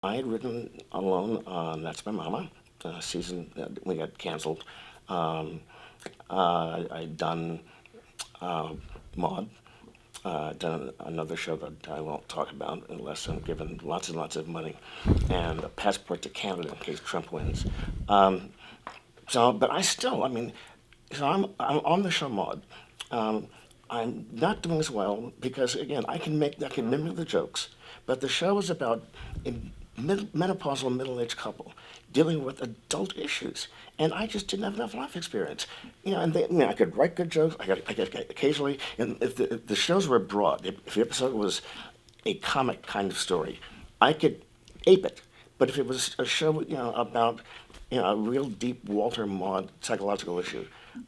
I had written alone on That's My Mama, season we got canceled. Um, I'd done Maud, done another show that I won't talk about unless I'm given lots and lots of money, and a passport to Canada in case Trump wins. Um, but I still, I mean, so I'm on the show Maud. Um, I'm not doing as well because again I can mimic the jokes, but the show is about a menopausal middle-aged couple dealing with adult issues, and I just didn't have enough life experience. And I could write good jokes. I could occasionally, and if the shows were broad, if the episode was a comic kind of story, I could ape it. But if it was a show, about, a real deep Walter Maud psychological issue,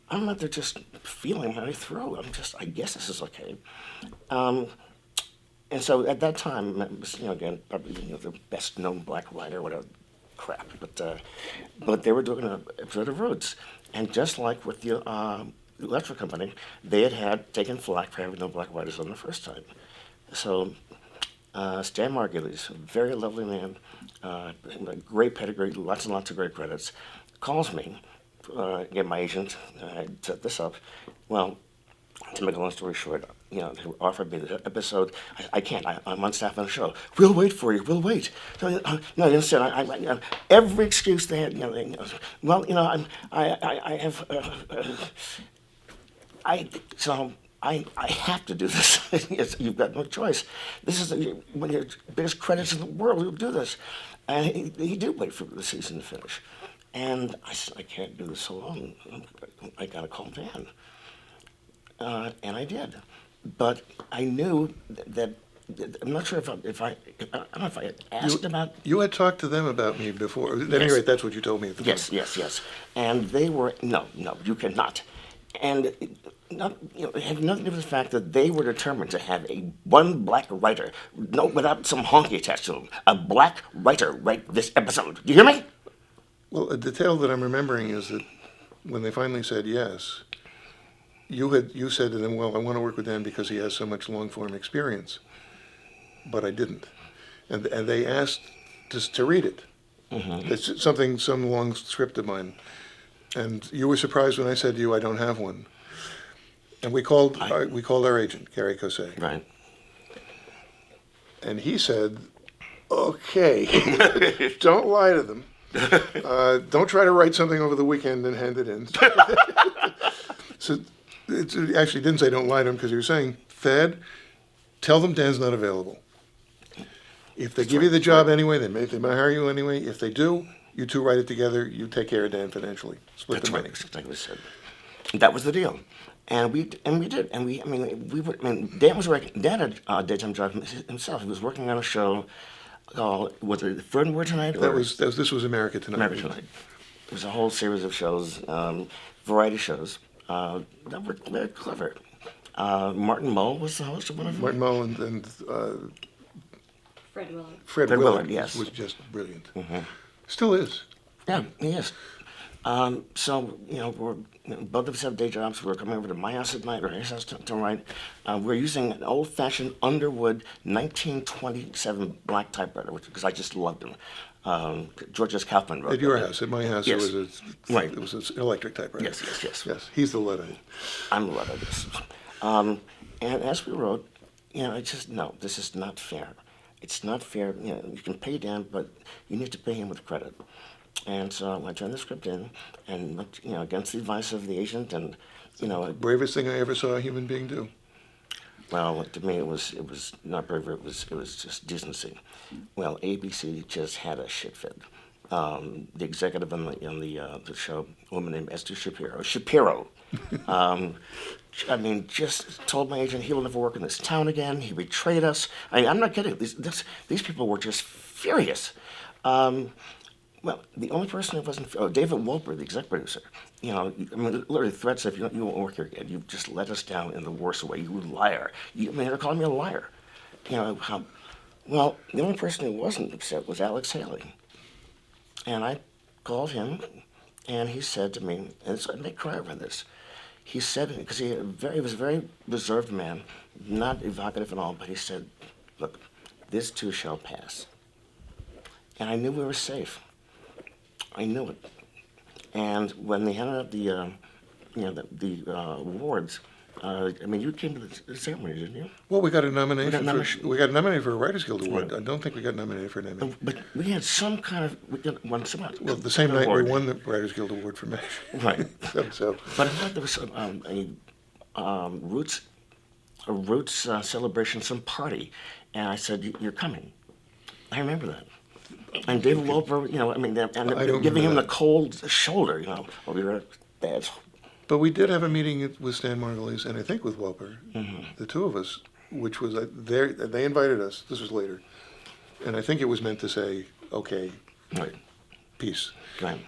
I'm not there just feeling my way through. I guess this is okay. Um, and so at that time, it was, again, probably, the best known black writer, whatever crap. But they were doing an episode of Roots. And just like with the electric company, they had taken flack for having no black writers on the first time. So Stan Margulies, a very lovely man, a great pedigree, lots and lots of great credits, calls me, get my agent, I set this up. Well, to make a long story short, they offered me the episode. I can't. I'm on staff on the show. We'll wait for you. We'll wait. So, no, instead, every excuse they had. Well, I have. I have to do this. Yes, you've got no choice. This is one of your biggest credits in the world. You'll do this. And he did wait for the season to finish. And I said, I can't do this alone. I got to call Dan. And I did. But I knew that I'm not sure if I don't know if I had asked about. You had talked to them about me before. At any Yes. rate, that's what you told me at the time. Yes. And they were, no, you cannot. And it had nothing to do with the fact that they were determined to have one black writer, no, without some honky attached to them, a black writer write this episode. Do you hear me? Well, a detail that I'm remembering is that when they finally said yes, you said to them, "Well, I want to work with Dan because he has so much long form experience," but I didn't, and they asked to read it. Mm-hmm. It's some long script of mine, and you were surprised when I said to you, "I don't have one," and we called our agent, Gary Cosset, Right. and he said, "Okay, don't lie to them." Don't try to write something over the weekend and hand it in. So it actually didn't say don't lie to him because he was saying, Thad, tell them Dan's not available. If they give you the job anyway, they might hire you anyway. If they do, you two write it together. You take care of Dan financially. Split That's the money. right. That's exactly what I said. That was the deal. And we did. And Dan was working. Dan had a daytime job himself. He was working on a show called, was it Fernwood Tonight? This was America Tonight. America Tonight. It was a whole series of shows, variety shows, that were very clever. Martin Mull was the host of one of them. Martin Mull and Fred Willard. Fred Fred Willard Willard, yes. was just brilliant. Mm-hmm. Still is. Yeah, he is. So, we're, both of us have day jobs. We're coming over to my house at night or his house to write. We're using an old-fashioned Underwood 1927 black typewriter, because I just loved them. George S. Kaufman wrote At your that. house, at my house, Yes. Right. It was an electric typewriter. Yes. Yes, he's the Luddite. I'm the of this. And as we wrote, it's just, no, this is not fair. It's not fair. You can pay Dan, but you need to pay him with credit. And so I turned the script in, and against the advice of the agent, and Bravest thing I ever saw a human being do. well, to me it was not bravery. It was just decency. Well, ABC just had a shit fit. The executive on the show, a woman named Esther Shapiro. Just told my agent he will never work in this town again. He betrayed us. I'm not kidding. These people were just furious. Well, the only person who wasn't, David Wolper, the exec producer, literally threats if you won't work here again. You've just let us down in the worst way. You liar. They're calling me a liar. Well, the only person who wasn't upset was Alex Haley. And I called him, and he said to me, and I may cry over this. He said, because he was a very reserved man, not evocative at all, but he said, look, this too shall pass. and I knew we were safe. I knew it. And when they handed out the awards, I mean, you came to the ceremony, didn't you? Well, we got a nomination. nomination. We got nominated for a Writers Guild Award. Right. I don't think we got nominated for an Emmy. But we had some kind of, we got one some Well, the same night award. we won the Writers Guild Award for MASH. Right. So But I thought there was a Roots celebration, some party, and I said, "You're coming." I remember that. And David Loper, I mean, and I don't giving him remember the that. cold shoulder, Well, we were at Dad's. But we did have a meeting with Stan Margulies and I think with Welper, Mm-hmm. the two of us, which was, they invited us, this was later, and I think it was meant to say, okay, Right. peace. Right.